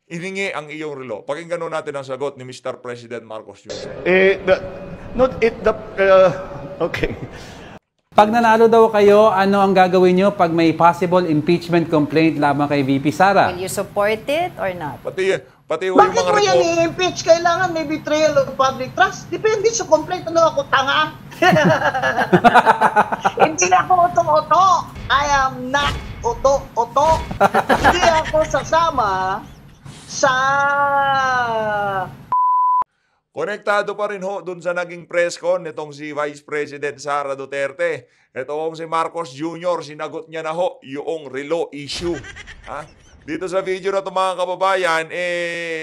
hiningi ang iyong relo. Pakinggan nun natin ang sagot ni Mr. President Marcos Jr. Okay. Pag nanalo daw kayo, ano ang gagawin nyo pag may possible impeachment complaint laban kay VP Sara? Will you support it or not? Pati yung Bakit mga mo yan report. i-impeach? Kailangan may betrayal of public trust. Depende sa complaint. Ano ako, tanga? Hindi ako uto-uto. I am not uto-uto. Hindi ako sasama sa... Konektado pa rin ho dun sa naging press con nitong si Vice President Sara Duterte. Ito hong si Marcos Jr., sinagot niya na ho yung relo issue. Ha? Dito sa video na ito mga kababayan,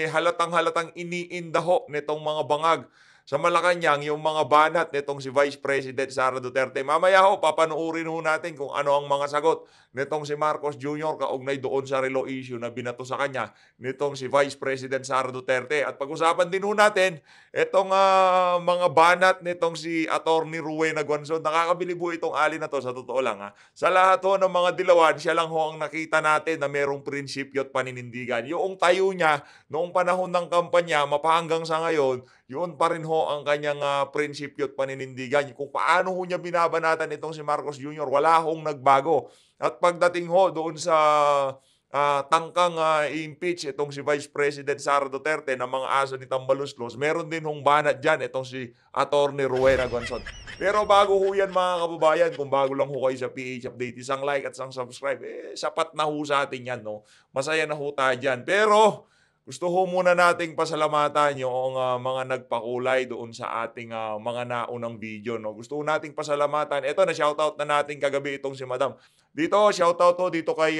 halatang-halatang iniinda ho nitong mga bangag sa Malacanang yung mga banat nitong si Vice President Sara Duterte. Mamaya ho, papanuurin ho natin kung ano ang mga sagot nitong si Marcos Jr. kaugnay doon sa relo issue na binato sa kanya nitong si Vice President Sara Duterte. At pag-usapan din ho natin itong mga banat nitong si Attorney Rowena Guanzon. Nakakabilib ho itong ali na to sa totoo lang. Ha? Sa lahat ho ng mga dilawan, siya lang ho ang nakita natin na merong prinsipyo at paninindigan. Yung tayo niya noong panahon ng kampanya, mapahanggang sa ngayon, yun pa rin ho ang kanyang prinsipyo at paninindigan. Kung paano ho niya binabanatan itong si Marcos Jr., wala hong nagbago. At pagdating ho doon sa tangkang i-impeach itong si Vice President Sara Duterte ng mga aso ni Tambaluslos, meron din hong banat dyan itong si Attorney Rowena Guanzon. Pero bago ho yan mga kababayan, kung bago lang ho kayo sa PH Update, isang like at isang subscribe, sapat na ho sa atin yan. No? Masaya na ho tayo dyan. Pero gusto ho muna nating pasalamatan yung mga nagpakulay doon sa ating mga naunang video. No? Gusto ho nating pasalamatan. Ito, na-shoutout na natin kagabi itong si Madam. Dito, shoutout ho dito kay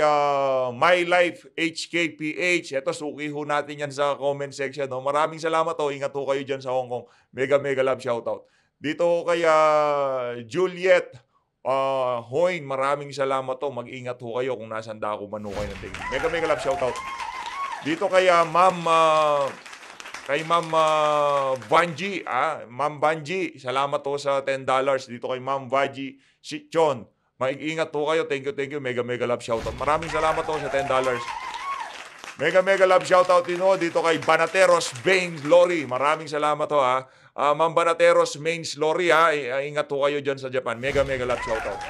My Life HKPH. Ito, suki ho natin yan sa comment section. No? Maraming salamat ho. Ingat ho kayo dyan sa Hong Kong. Mega love shoutout. Dito ho kay Juliet Hoyn. Maraming salamat ho. Mag-ingat ho kayo kung nasan dako man ho kayo ng tingin. Mega love shoutout. Dito kay Ma'am Vanji, Ma'am Vanji, salamat ho sa $10. Dito kay Ma'am Vanji Sichon. Mag-ingat ho kayo. Thank you. Mega love shoutout. Maraming salamat ho sa $10. Mega love shoutout din ho dito kay Banateros Baines Lori. Maraming salamat ho ha. Ma'am Banateros Baines Lori ha. Ingat ho kayo dyan sa Japan. Mega love shoutout.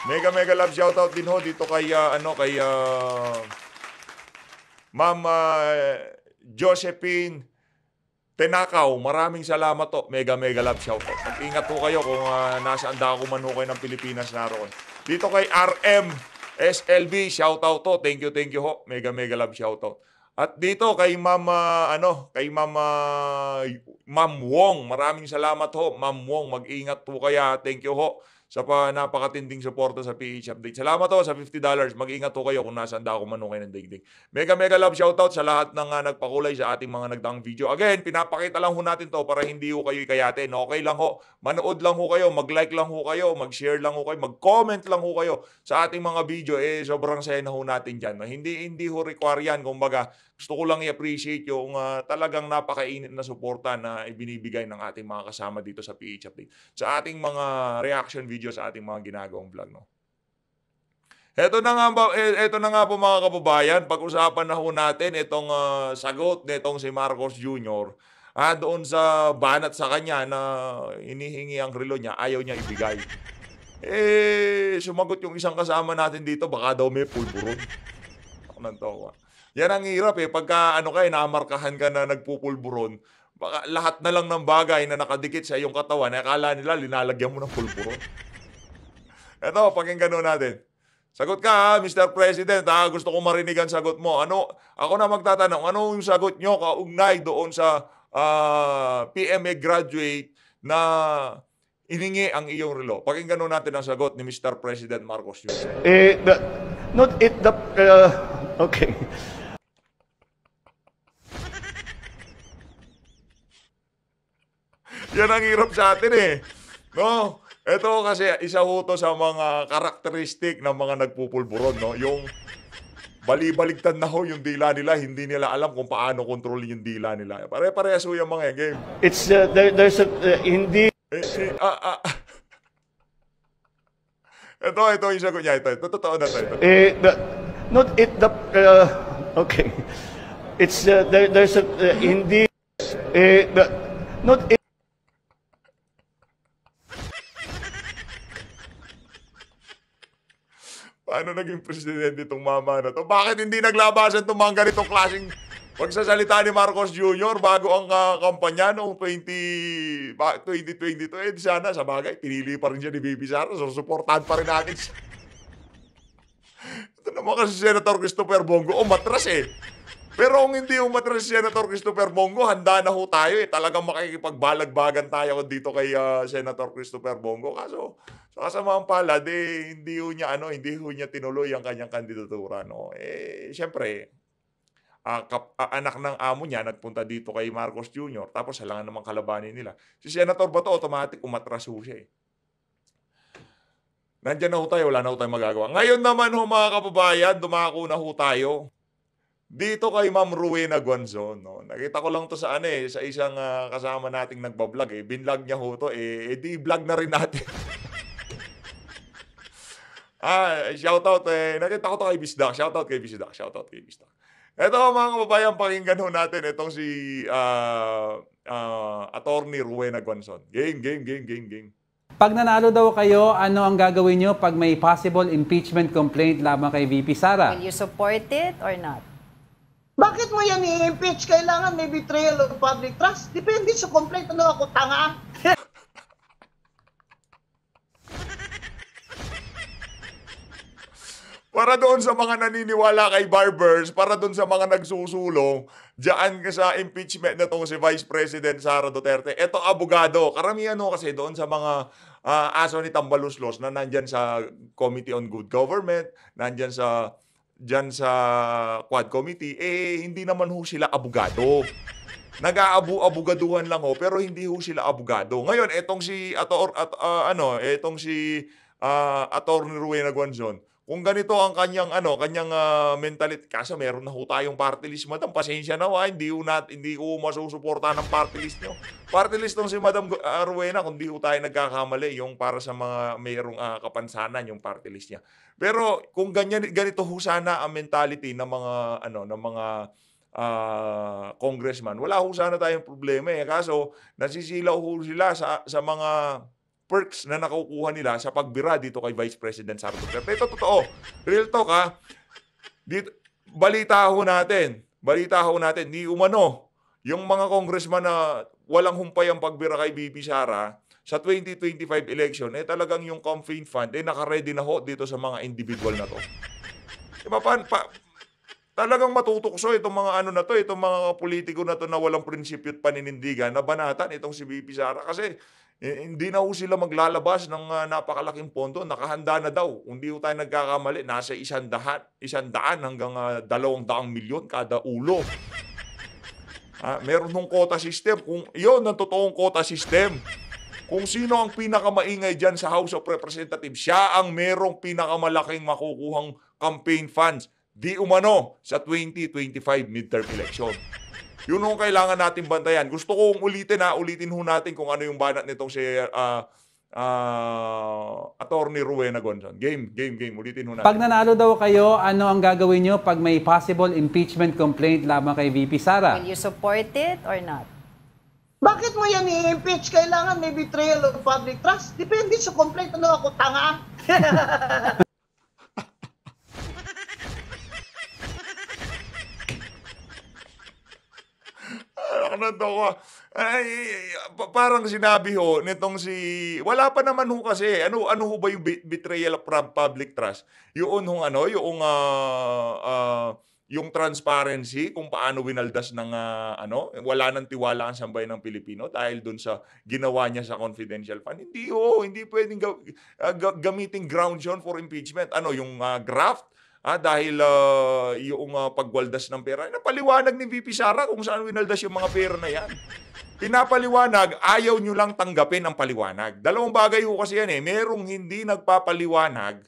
Mega love shoutout din ho dito kay Ma'am Josephine Tenakaw, maraming salamat to. Mega love shoutout. Mag-ingat po kayo kung nasaan dako man ho kayo ng Pilipinas naroon. Dito kay RM SLB, shoutout to. Thank you ho. Mega love shoutout. At dito kay Ma'am Ma'am Wong, maraming salamat ho. Ma'am Wong, mag-ingat po kaya. Thank you ho sa napakatinding suporta sa PH Update. Salamat ho sa $50. Mag-ingat ho kayo kung nasaan dako man ho kayo ng daigdig. Mega love shoutout sa lahat ng nagpakulay sa ating mga nagdaang video. Again, pinapakita lang ho natin to para hindi ho kayo ikayatin. Okay lang ho. Manood lang ho kayo, mag-like lang ho kayo, mag-share lang ho kayo, mag-comment lang ho kayo sa ating mga video. Sobrang saya na ho natin dyan. Hindi ho require yan. Kumbaga, gusto ko lang i-appreciate yung talagang napakainit na suporta na ibinibigay ng ating mga kasama dito sa PH Update. Sa ating mga reaction video sa ating mga ginagawang vlog. No? Ito na nga po mga kababayan, pag-usapan na ho natin itong sagot nitong si Marcos Jr. Doon sa banat sa kanya na inihingi ang relo niya, ayaw niya ibigay. Sumagot yung isang kasama natin dito, baka daw may pulburon. Ako nang tawa. Yan ang hirap pagka namarkahan ka na nagpupulburon, baka lahat na lang ng bagay na nakadikit sa iyong katawan, akala nila linalagyan mo ng pulburon. Ito, pakinggan natin. Sagot ka Mr. President, gusto ko marinig ang sagot mo. Ako na magtatanong, ano yung sagot nyo kaugnay doon sa PMA graduate na iningi ang iyong relo? Pakinggan natin ang sagot ni Mr. President Marcos Jr. Okay. Yan ang hirap sa atin No? Ito kasi isa ho to sa mga karakteristik ng mga nagpupulburon, no? Yung bali-baligtad na ho yung dila nila, hindi nila alam kung paano kontrolin yung dila nila. Pare-parehas ho yung mga game. It's, there's a, hindi... Ito yung sagot niya. Ito, totoo na ito. Okay. It's there's a hindi not Paano naging presidente itong mama na to? Bakit hindi naglabasan itong mga ganitong klaseng pagsasalita ni Marcos Jr. bago ang kampanya noong 2022? Eh, sana sa bagay, pinili pa rin siya ni Bibi Sara. So, supportahan pa rin natin siya. Ito naman kasi si Senator Christopher Bongo, umatras eh. Pero kung hindi umatras si Senator Christopher Bongo, handa na ho tayo eh. Talagang makikipagbalagbagan tayo dito kay Senator Christopher Bongo. Kaso, sa kasamaang palad, hindi ho niya tinuloy ang kanyang kandidatura. No? Eh, siyempre, anak ng amo niya nagpunta dito kay Marcos Jr. Tapos halangan namang kalabanin nila. Si Senator Bato, automatic umatras ho siya eh. Nandiyan na ho tayo, wala na ho tayong magagawa. Ngayon naman ho mga kababayan, dumako na ho tayo dito kay Ma'am Rowena Guanzon. No? Nakita ko lang to sa sa isang kasama nating nagbablog eh. Binlog niya ho to di-vlog na rin natin. Shoutout nakita ko to kay Bisdak. Shoutout kay Bisdak. Ito mga kababayan, pakinggan ho natin itong si Attorney Rowena Guanzon. Game. Pag nanalo daw kayo, ano ang gagawin nyo pag may possible impeachment complaint laban kay VP Sara? Will you support it or not? Bakit mo yan i-impeach? Kailangan may betrayal of public trust. Depende sa complaint. Ano ako, tanga? Para doon sa mga naniniwala kay Barbers, para doon sa mga nagsusulong, diyan ka sa impeachment na tong si Vice President Sara Duterte. Ito abogado. Karamihan kasi doon sa mga aso ni Tambaluslos na nandyan sa Committee on Good Government, nandyan sa Quad Committee, hindi naman ho sila abogado. Nag-aabu-abugaduhan lang ho, pero hindi ho sila abogado. Ngayon, etong si Attorney Rowena Guanzon, kung ganito ang kanyang mentality, kasi meron na ho tayong party list, madam, pasensya na ho, hindi ko masusuportahan ng party list nyo. Party list tong si Madam Rowena, kung di ho tayo nagkakamali, yung para sa mga mayroong kapansanan yung party list niya. Pero kung ganito ho sana ang mentality ng mga congressman, wala ho sana tayong problema eh. Kaso nasisilaw ho sila sa mga perks na nakukuha nila sa pagbira dito kay Vice President Sara Duterte. Ito totoo. Real talk ha. Balita ho natin, di umano, yung mga congressman na walang humpay ang pagbira kay VP Sara sa 2025 election, talagang yung campaign fund, naka-ready na ho dito sa mga individual na to. Diba, talagang matutukso itong mga itong mga politiko na to na walang prinsipyo at paninindigan na banatan itong si VP Sara kasi hindi na ho sila maglalabas ng napakalaking pondo. Nakahanda na daw. Kung di ho tayo nagkakamali, nasa 100 hanggang 200 milyon kada ulo. Meron ng quota system. Kung yun ang totoong quota system. Kung sino ang pinakamaingay dyan sa House of Representatives, siya ang merong pinakamalaking makukuhang campaign funds. Di umano sa 2025 midterm election. Yun ang kailangan natin bantayan. Gusto kong ulitin ho natin kung ano yung banat nitong si Attorney Rowena Guanzon. Game. Ulitin ho natin. Pag nanalo daw kayo, ano ang gagawin nyo pag may possible impeachment complaint laban kay VP Sara? Will you support it or not? Bakit mo yan i-impeach? Kailangan may betrayal of public trust. Depende sa complaint. Ano ako, tanga? Parang sinabi ho nitong wala pa naman ho kasi ano ho ba yung betrayal of public trust? Yung transparency kung paano winaldas ng wala nang tiwala ang sambayan ng Pilipino dahil dun sa ginawa niya sa confidential fund. Hindi pwedeng gamiting grounds yun for impeachment. Yung graft? Dahil yung pagwaldas ng pera. Napaliwanag ni VP Sara kung saan winaldas yung mga pera na yan. Pinapaliwanag, ayaw nyo lang tanggapin ang paliwanag. Dalawang bagay ho kasi yan eh. Merong hindi nagpapaliwanag,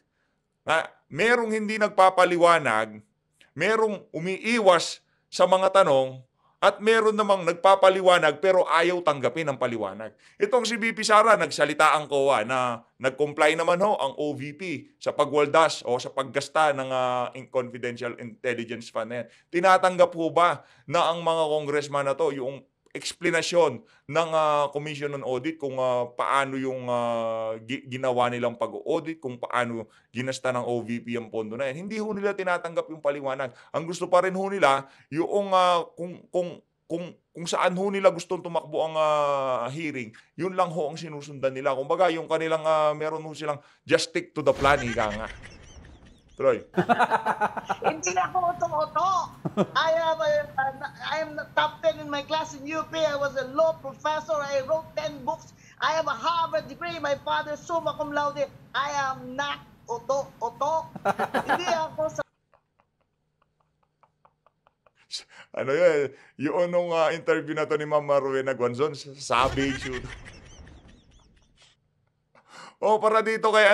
merong umiiwas sa mga tanong, At meron namang nagpapaliwanag pero ayaw tanggapin ang paliwanag. Itong si VP Sara, nagsalita ang COA na nag-comply naman ho ang OVP sa pagwaldas o sa paggasta ng confidential intelligence fund na yan. Tinatanggap ho ba na ang mga congressman na to yung eksplanasyon ng Commission on Audit kung paano yung ginawa nilang pag-audit, kung paano ginasta ng OVP ang pondo na yan. Hindi ho nila tinatanggap yung paliwanag. Ang gusto pa rin ho nila yung kung saan ho nila gustong tumakbo ang hearing, yun lang ho ang sinusundan nila. Kumbaga, yung kanilang meron ho silang just stick to the plan, higa nga. Troy. Hindi na ako uto-uto. I am top 10 in my class in UP. I was a law professor. I wrote 10 books. I have a Harvard degree. My father summa cum laude. I am not uto-uto. Hindi ako sa... Ano yun? Yung nung interview na to ni Ma'am Rowena Guanzon, savage yun. Para dito kay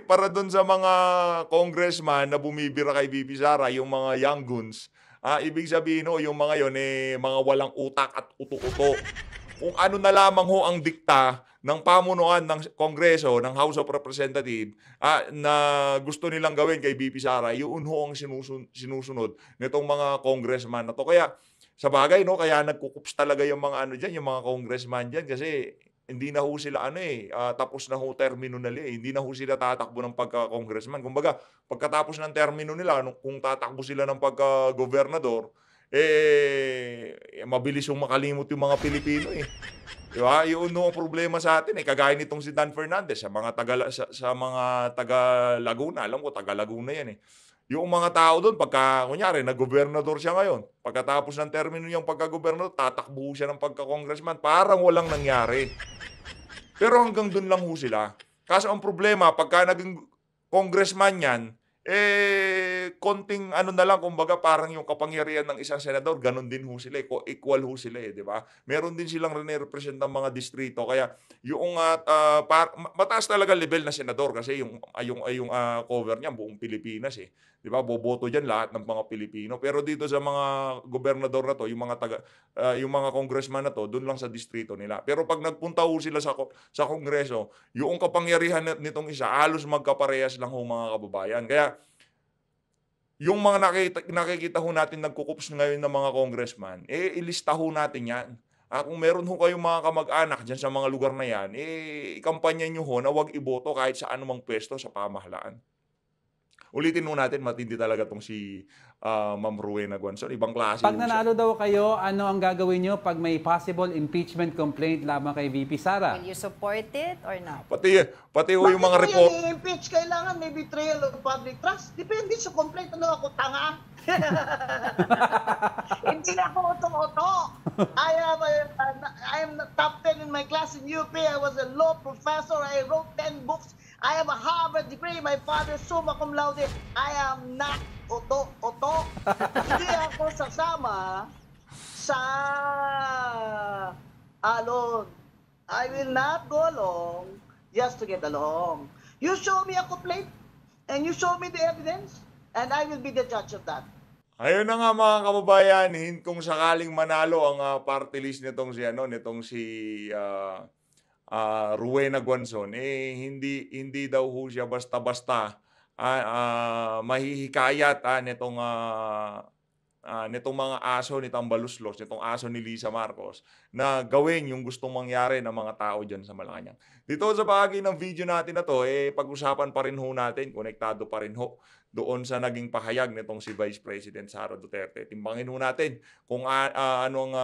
para doon sa mga congressman na bumibira kay VP Sara, yung mga young guns. Ibig sabihin yung mga yon mga walang utak at uto-uto. Kung ano na lamang ho ang dikta ng pamunuan ng Kongreso, ng House of Representatives, na gusto nilang gawin kay VP Sara, yun ho ang sinusunod nitong mga congressman na to. Kaya sa bagay kaya nagkukups talaga yung mga diyan, yung mga congressman diyan kasi hindi na ho sila tapos na ho termino nila Hindi na ho sila tatakbo ng pagka-congressman. Kumbaga, pagkatapos ng termino nila, kung tatakbo sila ng pagka-gobernador, mabilis yung makalimot yung mga Pilipino Diba? Yun ang problema sa atin Kagaya nitong si Dan Fernandez sa mga taga Laguna. Alam ko, taga Laguna yan Yung mga tao doon, pagka, kunyari, nag-gobernador siya ngayon, pagkatapos ng termino niyang pagka-gobernador, tatakbo siya ng pagka-congressman, parang walang nangyari. Pero hanggang doon lang ho sila. Kaso ang problema, pagka naging congressman yan, konting na lang, kumbaga parang yung kapangyarihan ng isang senador, ganun din ho sila, equal ho sila di ba? Meron din silang represent ng mga distrito, kaya yung mataas talaga level na senador kasi yung cover niya buong Pilipinas di ba? Boboto diyan lahat ng mga Pilipino. Pero dito sa mga gobernador na to, yung mga congressman na to, doon lang sa distrito nila. Pero pag nagpunta ho sila sa Kongreso, yung kapangyarihan nitong isa, halos magkaparehas lang ho mga kababayan. Kaya yung mga nakikita ho natin nagkukups ngayon ng mga congressman, ilista ho natin yan. Kung meron ho kayong mga kamag-anak dyan sa mga lugar na yan, ikampanya nyo ho na huwag iboto kahit sa anumang pwesto sa pamahalaan. Ulitin mo natin, matindi talaga tong si Ma'am Rowena Guanzon. Ibang klase. Pag nanalo daw kayo, ano ang gagawin nyo pag may possible impeachment complaint laban kay VP Sara? Will you support it or not? Pati ho yung mga report. Bakit i-impeach? Kailangan may betrayal of public trust. Depende sa complaint. Ano ako, tanga? Hindi na ako uto-uto. I am top 10 in my class in UP. I was a law professor. I wrote 10 books. I have a Harvard degree. My father summa cum laude. I am not uto-uto. Hindi ako sasama sa alone. I will not go along just to get along. You show me a complaint and you show me the evidence and I will be the judge of that. Ayun na nga mga kababayan, kung sakaling manalo ang party list nitong si Rowena Guanzon, hindi daw ho siya basta-basta mahihikayat nitong mga aso ni Tambaluslos, nitong aso ni Lisa Marcos, na gawin yung gustong mangyari ng mga tao dyan sa Malacanang. Dito sa bahagi ng video natin na to, pag-usapan pa rin ho natin, konektado pa rin ho doon sa naging pahayag nitong si Vice President Sara Duterte. Timbangin ho natin kung anong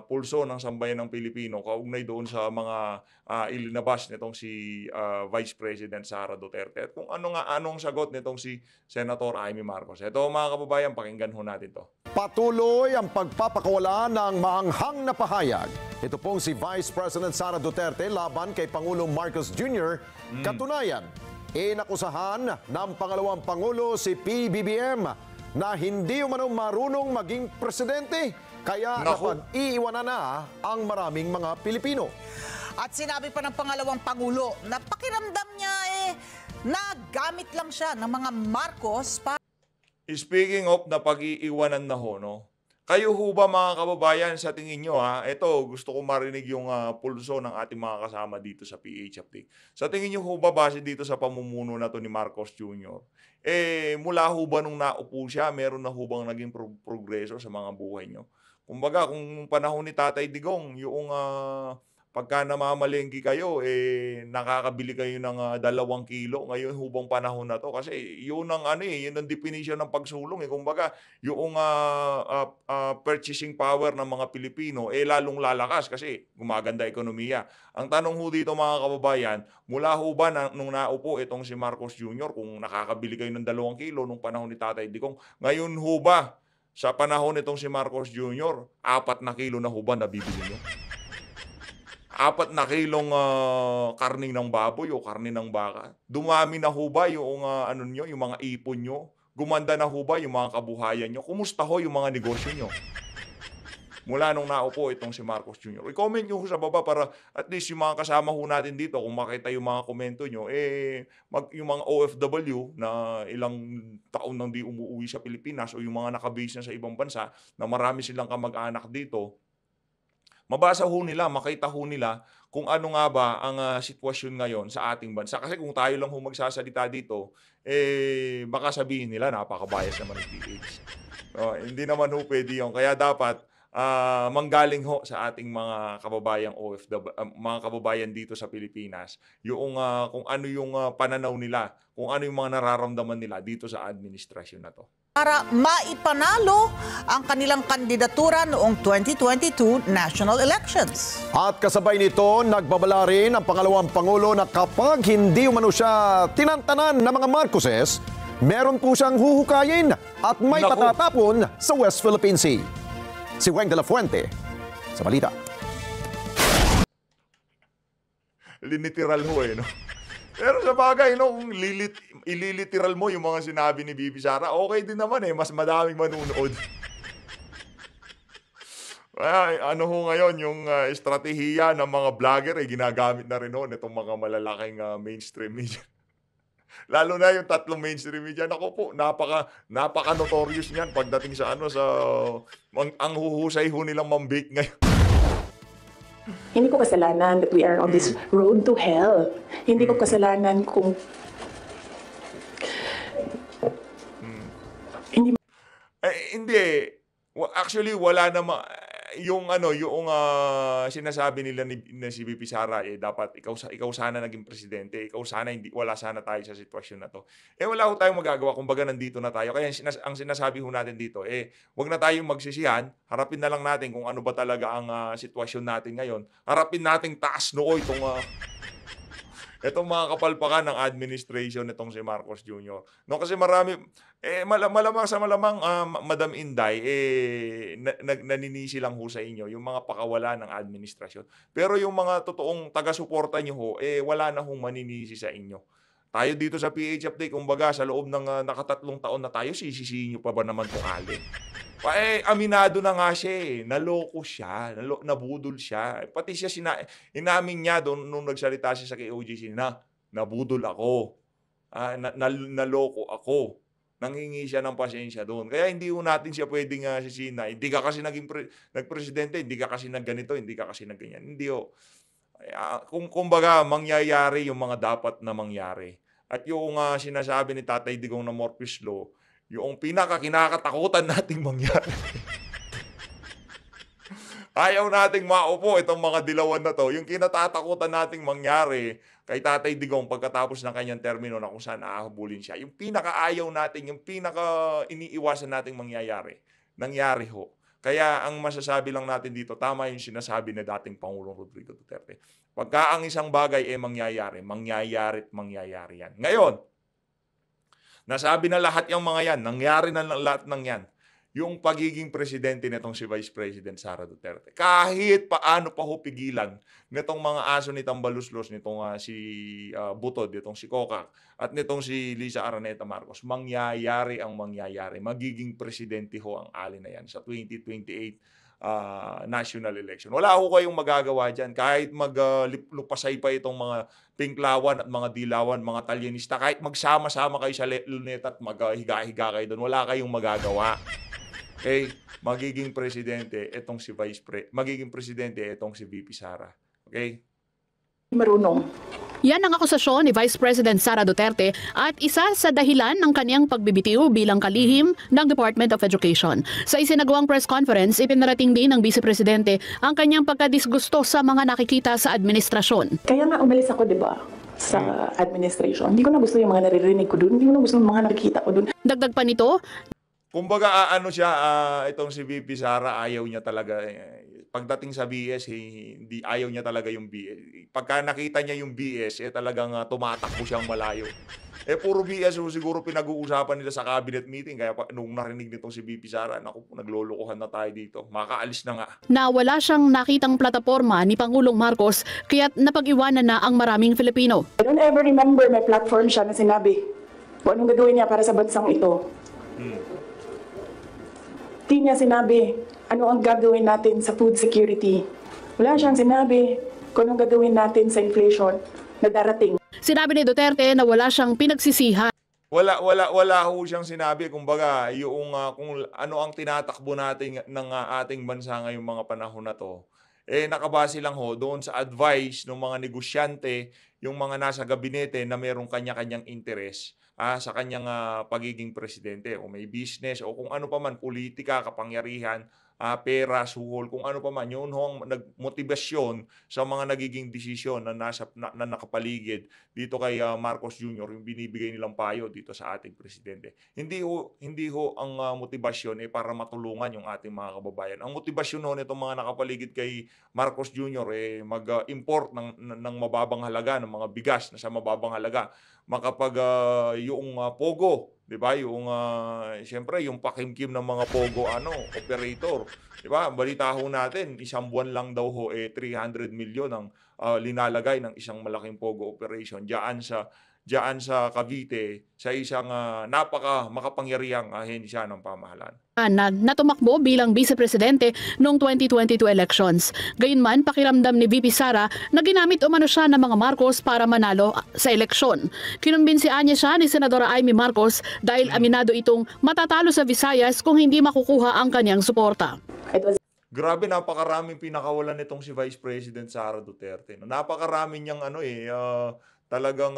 pulso ng sambayan ng Pilipino kaugnay doon sa mga ilinabas nitong si Vice President Sara Duterte at kung anong sagot nitong si Senator Amy Marcos. Ito mga kababayan, pakinggan ho natin to. Patuloy ang pagpapakawala ng maanghang na pahayag. Ito pong si Vice President Sara Duterte laban kay Pangulong Marcos Jr. Katunayan, inakusahan ng pangalawang Pangulo si PBBM na hindi umano marunong maging presidente kaya napag-iiwanan na ang maraming mga Pilipino. At sinabi pa ng pangalawang Pangulo na pakiramdam niya nagamit lang siya ng mga Marcos para... Speaking of na pag-iiwanan na ho, Kayo ho ba mga kababayan sa tingin nyo ito gusto ko marinig yung pulso ng ating mga kasama dito sa PH Update. Sa tingin nyo ho ba base dito sa pamumuno na to ni Marcos Jr., mula ho ba nung naupo siya, meron na ho bang naging progreso sa mga buhay nyo? Kumbaga kung panahon ni Tatay Digong, yung pagka namamalengke kayo, nakakabili kayo ng 2 kilo. Ngayon hubang panahon na to. Kasi yun ang yun ang definition ng pagsulong. Kumbaga, yung purchasing power ng mga Pilipino, lalong lalakas kasi gumaganda ekonomiya. Ang tanong ho dito mga kababayan, mula ho ba nung naupo itong si Marcos Jr., kung nakakabili kayo ng 2 kilo nung panahon ni Tatay Digong, ngayon ho ba, sa panahon nitong si Marcos Jr., 4 na kilo na ho ba nabibili nyo? 4 na kilong karne ng baboy o karne ng baka. Dumami na ho ba yung nyo, yung mga ipon nyo? Gumanda na ho ba yung mga kabuhayan nyo? Kumusta ho yung mga negosyo nyo? Mula nung naupo itong si Marcos Jr. I-comment nyo ho sa baba para at least yung mga kasama ho natin dito, kung makita yung mga komento nyo, yung mga OFW na ilang taon nang di umuwi sa Pilipinas o yung mga nakabase na sa ibang bansa na marami silang kamag-anak dito, mabasa ho nila, makita ho nila kung ano nga ba ang sitwasyon ngayon sa ating bansa. Kasi kung tayo lang ho magsasalita dito, baka sabihin nila, napaka-bias naman ng PH. Hindi naman ho pwede yun. Kaya dapat manggaling ho sa ating mga kababayang OFW, mga kababayan dito sa Pilipinas, yung kung ano yung pananaw nila, kung ano yung mga nararamdaman nila dito sa administrasyon na to. Para maipanalo ang kanilang kandidatura noong 2022 national elections. At kasabay nito, nagbabala rin ang pangalawang Pangulo na kapag hindi umano siya tinantanan ng mga Marcoses, meron po siyang huhukayin at may Naku. patatapon sa West Philippine Sea. Si Weng de la Fuente sa balita. Liniteral ho no? Pero sa bagay, kung ililiteral mo yung mga sinabi ni Bibi Sara, okay din naman mas madaming manunood. Ano ho ngayon, yung estratehiya ng mga vlogger, ginagamit na rin ho nitong mga malalaking mainstream media. Lalo na yung 3 mainstream media. Naku po, napaka-notorious niyan pagdating sa ang huhusay ho nilang mambake ngayon. Hindi ko kasalanan that we are on this road to hell. Hindi ko kasalanan kung hindi. Actually, wala naman yung sinasabi nila na si VP Sara, dapat ikaw sana naging presidente, ikaw sana wala sana tayo sa sitwasyon na to. Wala ho tayong magagawa, kumbaga nandito na tayo. Kaya ang sinasabi ho natin dito, wag na tayong magsisihan, harapin na lang natin kung ano ba talaga ang sitwasyon natin ngayon. Harapin nating taas noo itong mga kapalpakan ng administration nitong si Marcos Jr. No, kasi marami, malamang sa malamang, Madam Inday, naninisi lang ho sa inyo yung mga pakawala ng administrasyon. Pero yung mga totoong taga-suporta nyo ho, wala na hong maninisi sa inyo. Tayo dito sa PH Update, kumbaga sa loob ng nakatatlong taon na tayo, sisisihin nyo pa ba naman itong alin? Aminado na nga siya naloko siya, nabudol siya. Pati siya inamin niya doon nung nagsalita siya sa KOJC na nabudol ako, naloko ako. Nanghingi siya ng pasensya doon. Kaya hindi ho natin siya pwedeng sisihin na hindi ka kasi nagpresidente, hindi ka kasi nagganito, hindi ka kasi nagganyan. Hindi ho. Kumbaga mangyayari yung mga dapat na mangyari. At yung sinasabi ni Tatay Digong na Morpheus Law, yung pinaka-kinakatakutan nating mangyari. Ayaw nating maupo itong mga dilawan na to. Yung kinatatakutan nating mangyari kay Tatay Digong pagkatapos ng kanyang termino na kung saan ahabulin siya. Yung pinaka-ayaw natin, yung pinaka-iniiwasan nating mangyayari. Nangyari ho. Kaya ang masasabi lang natin dito, tama yung sinasabi na dating Pangulong Rodrigo Duterte. Pagka ang isang bagay mangyayari yan. Ngayon, nasabi na lahat yung mga yan, nangyari na lahat ng yan, yung pagiging presidente nitong si Vice President Sara Duterte. Kahit paano pa ho pigilan nitong mga aso ni Tambaluslos, nitong si Butod, nitong si Kokak, at nitong si Lisa Araneta Marcos, mangyayari ang mangyayari. Magiging presidente ho ang alin na yan sa 2028 national election. Wala ho kayong magagawa dyan. Kahit maglupasay pa itong mga pinklawan at mga dilawan, mga talyanista, kahit magsama-sama kayo sa luneta at maghiga-higa kayo doon, wala kayong magagawa. Okay? Magiging presidente itong si magiging presidente itong si VP Sara. Okay? Marunong. Yan ang akusasyon ni Vice President Sara Duterte at isa sa dahilan ng kanyang pagbibitiw bilang kalihim ng Department of Education. Sa isinagawang press conference, ipinarating din ng Vice Presidente ang kanyang pagkadisgusto sa mga nakikita sa administrasyon. Kaya nga umalis ako, di ba, sa administration. Hindi ko na gusto yung mga naririnig ko doon. Hindi ko na gusto yung mga nakikita ko doon. Dagdag pa nito, Kumbaga, itong si VP Sara, ayaw niya talaga. Pagdating sa BS, hindi ayaw niya talaga yung BS. Pagka nakita niya yung BS, talagang tumatakbo siyang malayo. Puro BS siguro pinag-uusapan nila sa cabinet meeting. Kaya nung narinig nitong si VP Sara, naku, naglolokohan na tayo dito. Makaalis na nga. na wala siyang nakitang plataporma ni Pangulong Marcos kaya't napag-iwanan na ang maraming Filipino. I don't ever remember may platform siya na sinabi kung anong gagawin niya para sa bansang ito. Di niya sinabi ano ang gagawin natin sa food security. Wala siyang sinabi kung anong gagawin natin sa inflation na darating. Sinabi ni Duterte na wala siyang pinagsisihan. Wala ho siyang sinabi. Kumbaga, yung kung ano ang tinatakbo natin ng ating bansa ngayong mga panahon na to, nakabase lang ho doon sa advice ng mga negosyante, yung mga nasa gabinete na mayroong kanya-kanyang interes sa kanyang pagiging presidente, o may business o kung ano pa man, politika, kapangyarihan, pera, suhol, kung ano pa man, yun ho ang nagmotibasyon sa mga nagiging desisyon na nakapaligid dito kay Marcos Jr., yung binibigay nilang payo dito sa ating presidente. Hindi ho ang motibasyon para matulungan yung ating mga kababayan. Ang motibasyon ho nitong mga nakapaligid kay Marcos Jr. Mag-import ng mababang halaga, ng mga bigas na sa mababang halaga, makapag yung pogo, 'di ba? Yung siyempre yung pakimkim ng mga pogo operator, 'di ba? Balita ho natin, isang buwan lang daw ho 300 million ang linalagay ng isang malaking pogo operation diyan sa Cavite, sa isang napaka makapangyarihang ahensya ng pamahalaan. Na tumakbo bilang Vice Presidente noong 2022 elections. Gayunman, pakiramdam ni VP Sara na ginamit umano siya ng mga Marcos para manalo sa eleksyon. Kinumbinsian niya siya ni Senadora Amy Marcos dahil aminado itong matatalo sa Visayas kung hindi makukuha ang kanyang suporta. Grabe, napakaraming pinakawalan nitong si Vice President Sara Duterte. Napakaraming niyang talagang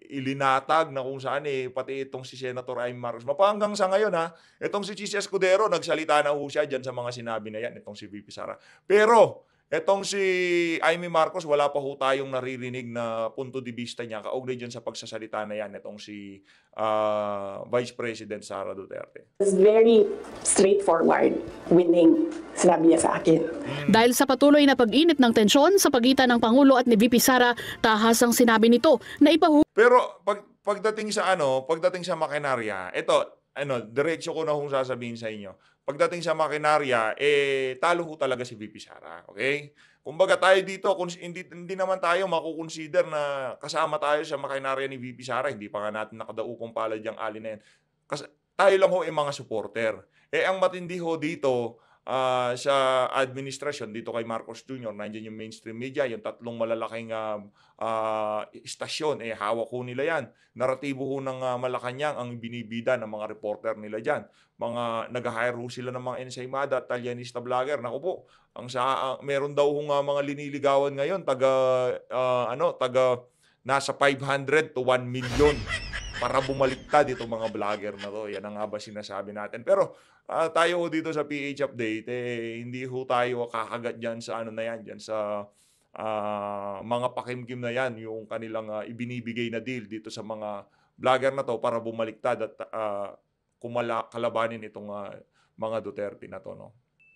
ilinatag na kung saan pati itong si Senator Amy Marcos. Hanggang sa ngayon itong si Chis Escudero, nagsalita na ho siya dyan sa mga sinabi na yan, itong si VP Sara. Pero itong si Amy Marcos, wala pa ho tayong naririnig na punto de vista niya kaugnay dyan sa pagsasalita na yan, itong si Vice President Sara Duterte. It's very straightforward, winning, sinabi niya sa akin. Dahil sa patuloy na pag-init ng tensyon sa pagitan ng Pangulo at ni VP Sara, tahas ang sinabi nito na Pero pagdating sa makinarya, diretso ko na hong sasabihin sa inyo. Pagdating sa makinarya, talo ho talaga si VP Sara, okay? Kumbaga tayo dito, hindi naman tayo makukonsider na kasama tayo sa makinarya ni VP Sara, hindi pa nga natin nakadaupang palad yung alin na yan. Kasi tayo lang ho mga supporter. Ang matindi ho dito, sa administrasyon dito kay Marcos Jr., nandiyan yung mainstream media, yung tatlong malalaking istasyon, hawak ho nila yan. Naratibo ho ng Malacanang ang binibida ng mga reporter nila dyan. Nag-hire ho sila ng mga ensaymada at talyanista vlogger. Naku po, meron daw hong mga liniligawan ngayon, nasa 500 to 1 million para bumaliktad itong mga vlogger na to. Yan ang nga ba sinasabi natin. Pero tayo ho dito sa PH Update, hindi ho tayo kakagat dyan sa dyan sa mga pakimkim na yan, yung kanilang ibinibigay na deal dito sa mga vlogger na to para bumaliktad at kalabanin itong mga Duterte na to, no?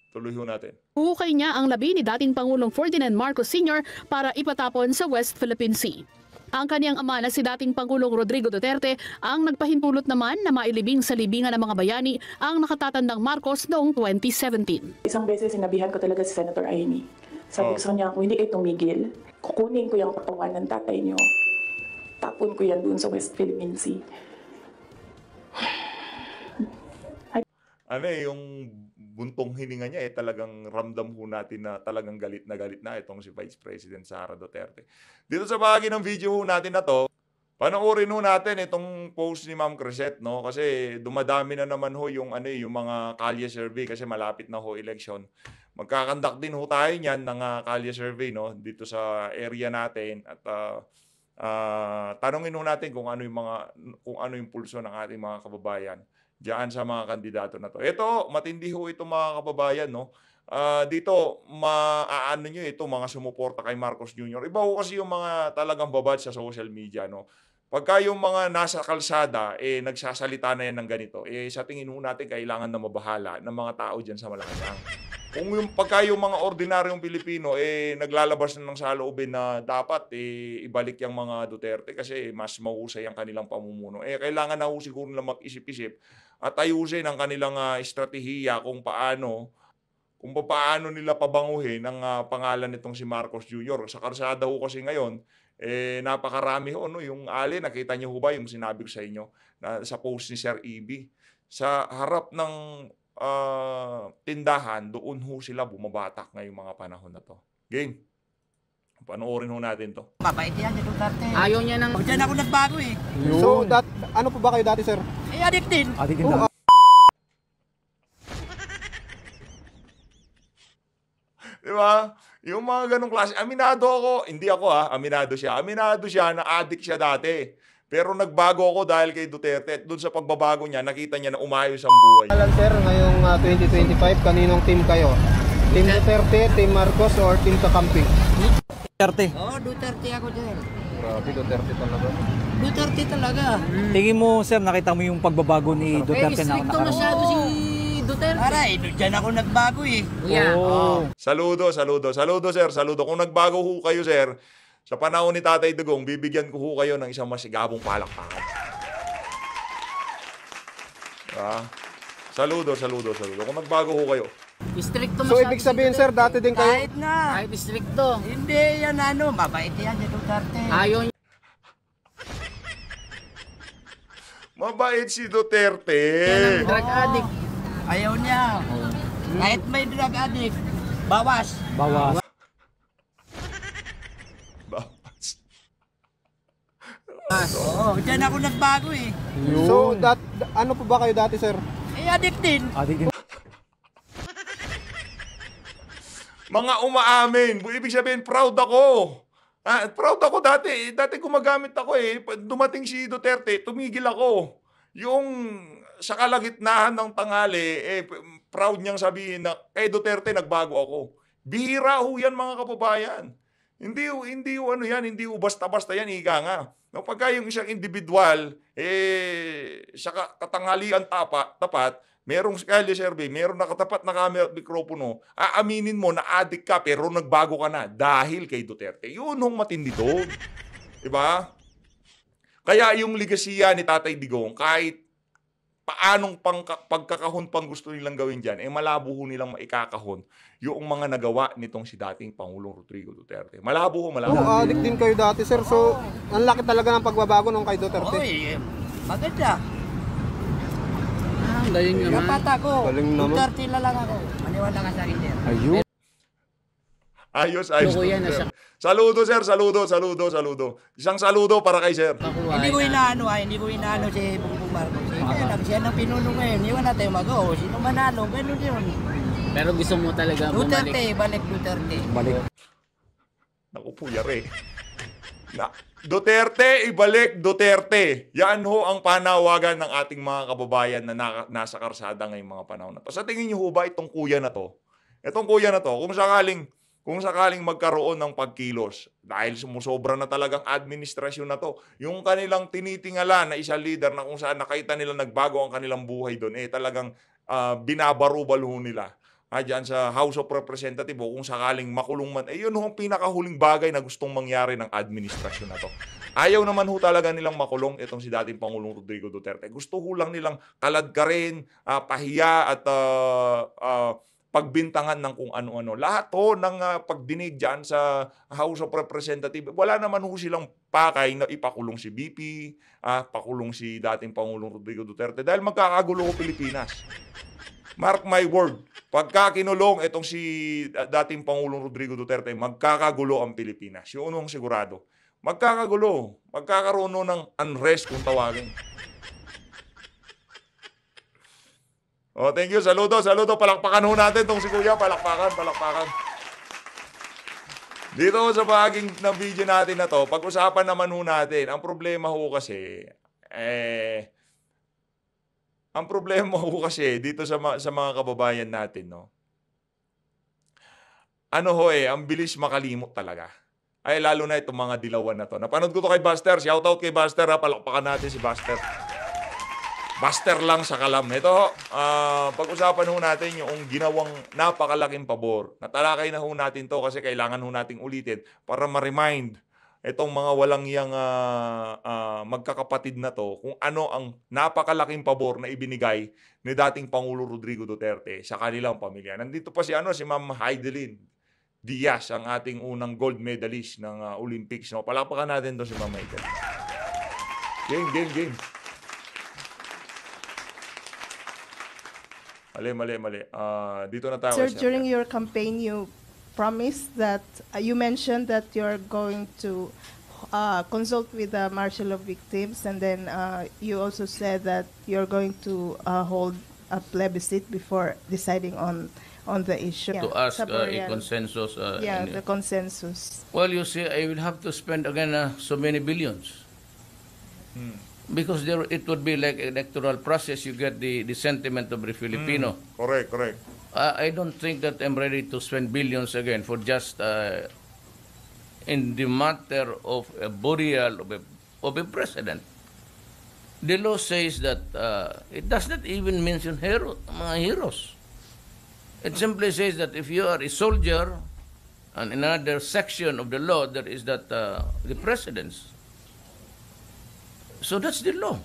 Tuloy ho natin. Hukay niya ang labi ni dating Pangulong Ferdinand Marcos Sr. para ipatapon sa West Philippine Sea. Ang kaniyang ama na si dating Pangulong Rodrigo Duterte ang nagpahintulot naman na mailibing sa libingan ng mga bayani ang nakatatandang Marcos noong 2017. Isang beses sinabihan ko talaga si Senator Amy. Sabi ko sa kanya, kung hindi kayo tumigil, kukunin ko yung katawan ng tatay niyo. Tapon ko yan doon sa West Philippine Sea. Yung buntong hininga niya, talagang ramdam ho natin na talagang galit na itong si Vice President Sara Duterte. Dito sa bahagi ng video ho natin na to, Panoorin ho natin itong post ni Ma'am Crisette, no? Kasi dumadami na naman ho yung yung mga kalye survey kasi malapit na ho election. Magkakandak din ho tayo niyan ng kalye survey, no, dito sa area natin at tanungin ho natin kung ano yung pulso ng ating mga kababayan diyan sa mga kandidato na to. Ito, matindi ho ito mga kababayan, no. Dito maaano nyo ito mga sumuporta kay Marcos Jr. Iba ho kasi yung mga talagang babad sa social media, no. Pagka yung mga nasa kalsada nagsasalita na yan ng ganito, sa tingin ho natin kailangan na mabahala ng mga tao diyan sa Malacanang. Kung pagka yung mga ordinaryong Pilipino naglalabas na ng saloobin na dapat ibalik yung mga Duterte kasi mas mahusay ang kanilang pamumuno. Kailangan na ho siguro na mag-isip-isip at ayusin ang kanilang estratehiya kung paano nila pabanguhin ang pangalan nitong si Marcos Jr. Sa karsada ho kasi ngayon, napakarami ho, no? Yung nakita niyo ho ba yung sinabi ko sa inyo na sa post ni Sir EB? Sa harap ng tindahan, doon ho sila bumabatak ngayong mga panahon na to. Game. Panoorin ho natin to. Mabait yan, si Duterte. Ayaw niya ng... Diyan ako nagbago eh. So, ano po ba kayo dati, sir? Adik din. Adik din. Di ba? Yung mga ganong klase. Aminado ako. Hindi ako aminado siya. Aminado siya na addict siya dati. Pero nagbago ako dahil kay Duterte. At doon sa pagbabago niya, nakita niya na umayos ang buhay. Alam, sir, ngayong 2025, kaninong team kayo? Team Duterte, Team Marcos, or Team Kakamping? Duterte. Oo, Duterte ako dyan. Grabe, Duterte talaga. Duterte talaga. Tingin mo, sir, nakita mo yung pagbabago ni Duterte na Stricto masyado si Duterte. Aray, diyan ako nagbago eh. Yeah. Oh. Saludo, sir. Saludo. Kung nagbago ho kayo, sir, sa panahon ni Tatay Digong, bibigyan ko ho kayo ng isang masigabong palakpakan. Saludo. Kung nagbago ho kayo. Stricto So, masyado ibig sabihin, sir, dati din kayo? Kahit na. Kahit stricto. Hindi yan mabait yan si Duterte. Ayaw niya. Mabait si Duterte. Yan ang drug addict. Ayaw niya. Kahit may drug addict, bawas. Bawas. Oo, diyan ako nagbago eh. So, ano po ba kayo dati, sir? Adik din. Adik din. Mga umaamin. Ibig sabihin, proud ako. Proud ako dati. Dati gumagamit ako Dumating si Duterte, tumigil ako. Yung sa kalagitnaan ng tanghali, proud niyang sabihin na kay Duterte nagbago ako. Bihira ho yan mga kababayan. Hindi hindi basta-basta yan, ika nga. No, pagka yung isang individual, sa katanghalian tapat, merong kalye survey, merong nakatapat na camera at mikropono, aaminin mo na addict ka pero nagbago ka na dahil kay Duterte. Yun hong matindi doon. Diba? Kaya yung ligasiya ni Tatay Digong, kahit paanong pagkakahon pang gusto nilang gawin dyan, malabo ho nilang maikakahon yung mga nagawa nitong si dating Pangulong Rodrigo Duterte. Malabo. Oo, addict din kayo dati, sir. So, ang laki talaga ng pagbabago nung kay Duterte. Oy, maganda. Galing naman. Yung pata ko, Galing naman. Duterte na lang ako. Maniwala ka sa akin, sir. Ayun. Ayos. Loko yan, Saludo, sir. Saludo. Isang saludo para kay sir. Hindi ko inaano si Bongbong Marcos. Siya ang pinuno ngayon. Hindi wala tayong mag-o. Sino manalo? Ganun yun. Pero gusto mo talaga Duterte, balik Duterte. Balik. Naku po, yari. Duterte, ibalik Duterte. Yan ho ang panawagan ng ating mga kababayan na nasa karsada ngayong mga panahon na to. Sa tingin niyo ho ba itong kuya na to, kung sakaling magkaroon ng pagkilos, dahil sumusobra na talagang administrasyon na to, yung kanilang tinitingala na isang leader na kung saan nakita nila nagbago ang kanilang buhay doon, talagang binabarubal ho nila. Diyan sa House of Representatives, kung sakaling makulong man, yun ho ang pinakahuling bagay na gustong mangyari ng administrasyon na to. Ayaw naman ho talaga nilang makulong itong si dating Pangulong Rodrigo Duterte. Gusto ho lang nilang kaladkarin, pahiya at pagbintangan ng kung ano-ano. Lahat ho ng pagdinig dyan sa House of Representatives, wala naman ho silang pakay na ipakulong si BP, pakulong si dating Pangulong Rodrigo Duterte dahil magkakagulo ho Pilipinas. Mark my word, pagka kinulong itong si dating Pangulong Rodrigo Duterte, magkakagulo ang Pilipinas. Yun ang sigurado. magkakagulo. Magkakaroon ng unrest kung tawagin. Oh, thank you. Saludo. Palakpakan ho natin itong si Kuya. Palakpakan. Dito sa bahaging ng video natin na to, pag-usapan naman ho natin, ang problema ho kasi, dito sa mga kababayan natin, no? Ang bilis makalimot talaga. Ay, lalo na itong mga dilawan na to. Napanood ko to kay Buster. Shoutout kay Buster, ha. Palakpakan natin si Buster. Buster lang sa kalam. Ito, pag-usapan ho natin yung ginawang napakalaking pabor. Natalakay na ho natin to kasi kailangan ho nating ulitin para ma-remind itong mga walang yang magkakapatid na to kung ano ang napakalaking pabor na ibinigay ni dating Pangulo Rodrigo Duterte sa kanilang pamilya. Nandito pa si Ma'am Heidelin Diaz, ang ating unang gold medalist ng Olympics. No? Palakpakan natin to si Ma'am Heidelin. Game. Mali. Dito na tayo. Sir, during your campaign, you promised that, you mentioned that you're going to consult with the martial law victims, and then you also said that you're going to hold a plebiscite before deciding on the issue. To ask a consensus. The consensus. Well, you see, I will have to spend again so many billions. Because it would be like an electoral process. You get the sentiment of the Filipino. Correct. I don't think that I'm ready to spend billions again for just in the matter of a burial of a president. The law says that it does not even mention mga heroes. It simply says that if you are a soldier, and in another section of the law there is that the presidents. So that's the law.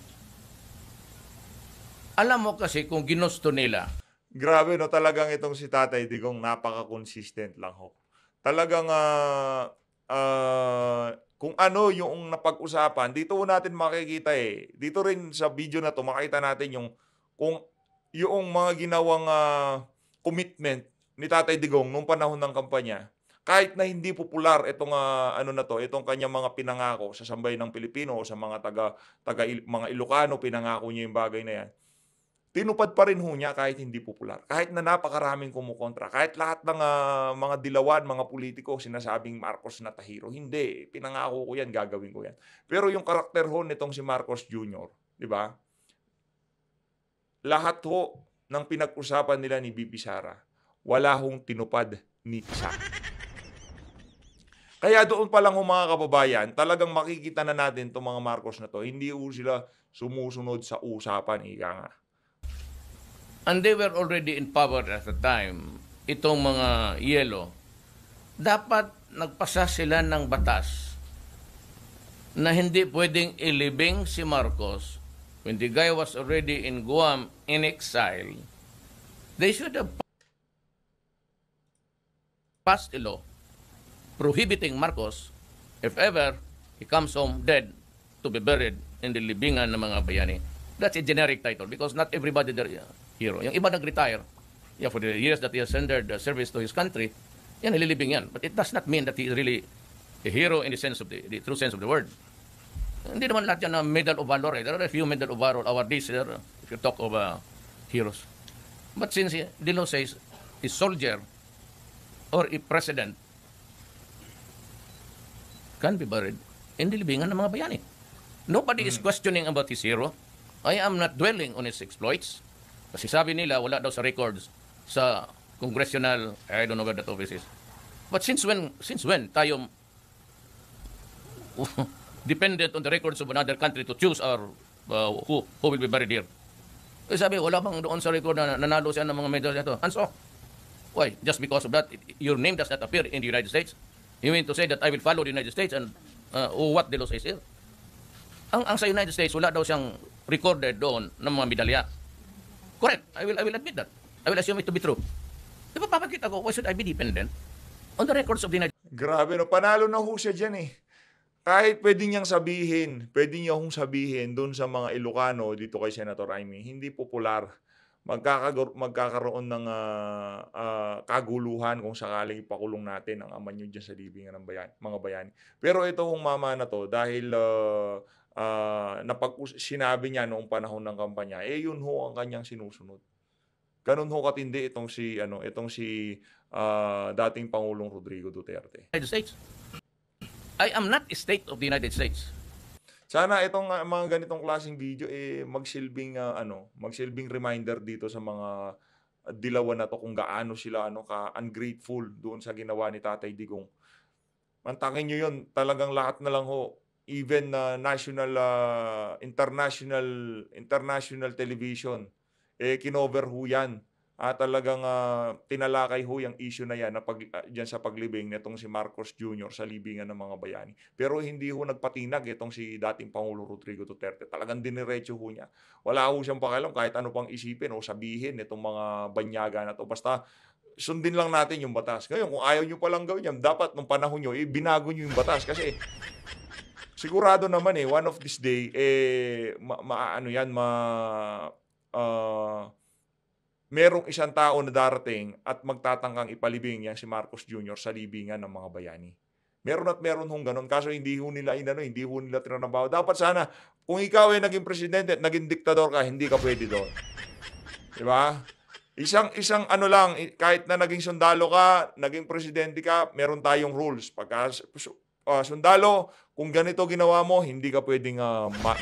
Alam mo kasi kung ginusto nila. Grabe, no? Talagang itong si Tatay Digong napaka-consistent lang ho. Talagang kung ano yung napag-usapan, dito natin makikita Dito rin sa video na to, makita natin yung mga ginawang commitment ni Tatay Digong nung panahon ng kampanya. Kahit na hindi popular itong itong kanyang mga pinangako sa sambayan ng Pilipino o sa mga mga Ilocano, pinangako niya yung bagay na yan. Tinupad pa rin ho niya kahit hindi popular. Kahit na napakaraming kumukontra. Kahit lahat ng mga dilawan, mga politiko, sinasabing Marcos na tahiro. Hindi. Pinangako ko yan, gagawin ko yan. Pero yung karakter ho nitong si Marcos Jr., di ba? Lahat ho ng pinag-usapan nila ni BP Sara, wala hong tinupad ni isa. Kaya doon pa lang mga kababayan, talagang makikita na natin itong mga Marcos na to. Hindi sila sumusunod sa usapan, ika nga. And they were already in power at the time. Itong mga yelo, dapat nagpasa sila ng batas na hindi pwedeng ilibing si Marcos when the guy was already in Guam in exile. They should have passed a law prohibiting Marcos, if ever he comes home dead, to be buried in the libingan ng mga bayani. That's a generic title because not everybody there hero. Yung iba nag-retire, for the years that he has rendered service to his country, yan, nililibing yan. But it does not mean that he is really a hero in the sense of the true sense of the word. Hindi naman lahat yan na Medal of Valor. There are a few Medal of Valor awardees there if you talk of heroes. But since the law says a soldier or a president can be buried in the libingan ng mga bayani. Nobody is questioning about his hero. I am not dwelling on his exploits. Kasi sabi nila, wala daw sa records sa congressional, I don't know where that office is. But since when tayo dependent on the records of another country to choose who will be buried here? Kasi sabi, wala bang doon sa record na nanalo siya ng mga medal nito? And so, why? Just because of that, your name does not appear in the United States? You mean to say that I will follow the United States and what the law says here? Ang sa United States, wala daw siyang recorded doon ng mga medalya. Correct. I will admit that. I will assume it to be true. Di ba papakita ko, why should I be dependent on the records of the United States? Grabe, no? Panalo na ho siya dyan Kahit pwede niyang sabihin, doon sa mga Ilocano, dito kay Senator Amy, hindi popular. magkakaroon ng kaguluhan kung sakaling ipakulong natin ang ama nyo dyan sa libingan ng mga bayani. Pero ito hong mama na to, dahil sinabi niya noong panahon ng kampanya, yun ho ang kanyang sinusunod. Ganun ho katindi itong si dating Pangulong Rodrigo Duterte. United States. I am not a state of the United States. Sana itong mga ganitong klaseng video magsilbing reminder dito sa mga dilawan na to kung gaano sila ka-ungrateful doon sa ginawa ni Tatay Digong. Mantakin nyo yun, talagang lahat na lang ho, even international television, kinover ho yan. Talagang tinalakay ho yung issue na yan dyan sa paglibing nitong si Marcos Jr. sa libingan ng mga bayani. Pero hindi ho nagpatinag itong si dating Pangulo Rodrigo Duterte. Talagang diniretso ho niya. Wala ho siyang pakialam kahit ano pang isipin o sabihin itong mga banyaga na to. Basta sundin lang natin yung batas. Ngayon, kung ayaw nyo palang gawin yan, dapat nung panahon nyo, binago nyo yung batas. Kasi sigurado naman one of this day, merong isang tao na darating at magtatangkang ipalibing yan si Marcos Jr. sa libingan ng mga bayani. Meron at meron hong ganun. Kaso hindi ho nila tinanabaho. Dapat sana, kung ikaw ay naging presidente at naging diktador ka, hindi ka pwede doon. Diba? Isang kahit na naging sundalo ka, naging presidente ka, meron tayong rules. Pagka sundalo, kung ganito ginawa mo, hindi ka pwedeng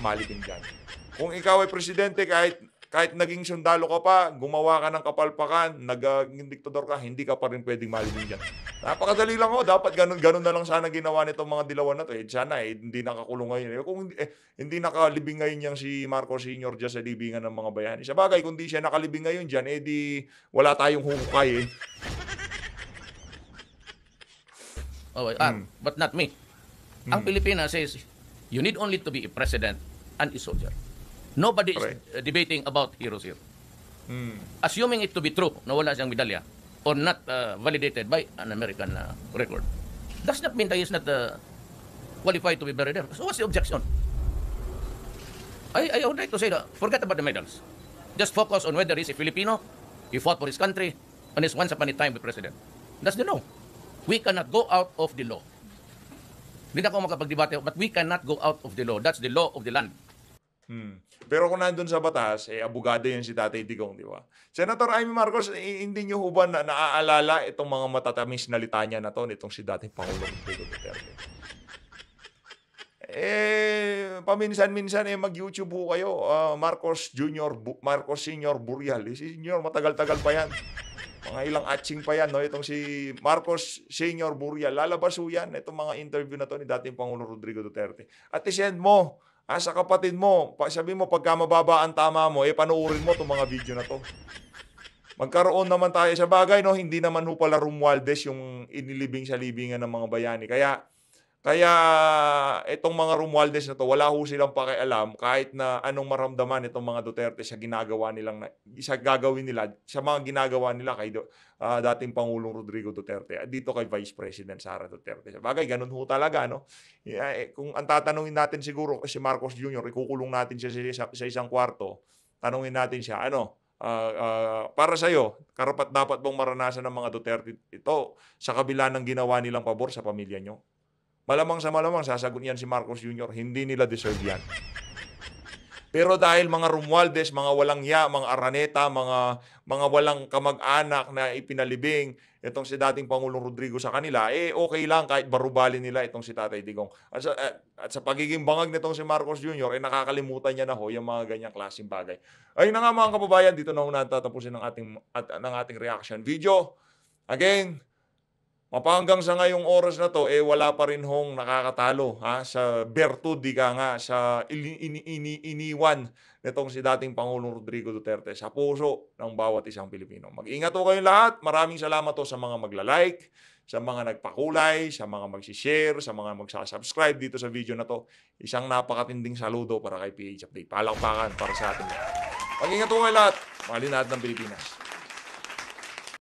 malibing dyan. Kung ikaw ay presidente, kahit naging sundalo ka pa, gumawa ka ng kapalpakan, naging diktador ka, hindi ka pa rin pwedeng malibing dyan. Napakadali lang ho. Dapat ganun na lang sana ginawa nitong mga dilawan na to. Sana hindi nakakulong ngayon. Kung hindi nakalibing ngayon yang si Marcos Sr. dyan sa libingan ng mga bayani. Sa bagay, kung di siya nakalibing ngayon dyan, di wala tayong hukay But not me. Ang Pilipinas says, you need only to be a president and a soldier. Nobody is debating about heroes here. Assuming it to be true na wala siyang medalya or not validated by an American record, does not mean that he is not qualified to be buried there. So what's the objection? I would like to say that forget about the medals. Just focus on whether he's a Filipino, he fought for his country, and is once upon a time the president. That's the law. We cannot go out of the law. Hindi na ako makapagdebate, but we cannot go out of the law. That's the law of the land. Pero kung nandun sa batas, abogado yun si Tatay Digong, di ba? Senator Amy Marcos, hindi nyo ba naaalala itong mga matatamis na litanya na to nitong si dating Pangulong Rodrigo Duterte? Paminsan-minsan mag-YouTube ho kayo. Marcos Sr. Burial. Si Sr. matagal-tagal pa yan. Mga ilang atching pa yan, no? Itong si Marcos Sr. Burial. Lalabas ho yan. Itong mga interview na to ni dating Pangulong Rodrigo Duterte. At isend mo sa kapatid mo, sabi mo pagka mababa ang tama mo, panoorin mo itong mga video na to. Magkaroon naman tayo sa bagay, no? Hindi naman ho pala Romualdez yung inilibing sa libingan ng mga bayani. Kaya itong mga Romualdez na to, wala ho silang pakialam kahit na anong maramdaman itong mga Duterte sa gagawin nila, sa mga ginagawa nila kay dating Pangulong Rodrigo Duterte at dito kay Vice President Sara Duterte. Sa bagay, ganun ho talaga, no? Kung ang tatanungin natin siguro si Marcos Jr., ikukulong natin siya sa isang kwarto, tanungin natin siya, para sa'yo, karapat dapat bang maranasan ng mga Duterte ito sa kabila ng ginawa nilang pabor sa pamilya nyo? Malamang sa malamang, sasagot niyan si Marcos Jr., hindi nila deserve yan. Pero dahil mga Romualdez, mga walang mga Araneta, mga walang kamag-anak na ipinalibing itong si dating Pangulong Rodrigo sa kanila, okay lang kahit barubali nila itong si Tatay Digong. At sa pagiging bangag nitong si Marcos Jr., nakakalimutan niya na ho yung mga ganyang klaseng bagay. Ayun na nga mga kababayan, dito na ho natatapusin ng ating reaction video. Again, mapahanggang sa ngayong oras na to, wala pa rin hong nakakatalo sa bertud, sa iniwan nitong si dating Pangulong Rodrigo Duterte sa puso ng bawat isang Pilipino. Mag-ingat ho kayong lahat. Maraming salamat ho sa mga magla-like, sa mga nagpakulay, sa mga mag-share, sa mga magsasubscribe dito sa video na to. Isang napakatinding saludo para kay PH Update. Palakpakan para sa ating lahat. Mag-ingat ho kayong lahat. Mahalin natin ng Pilipinas.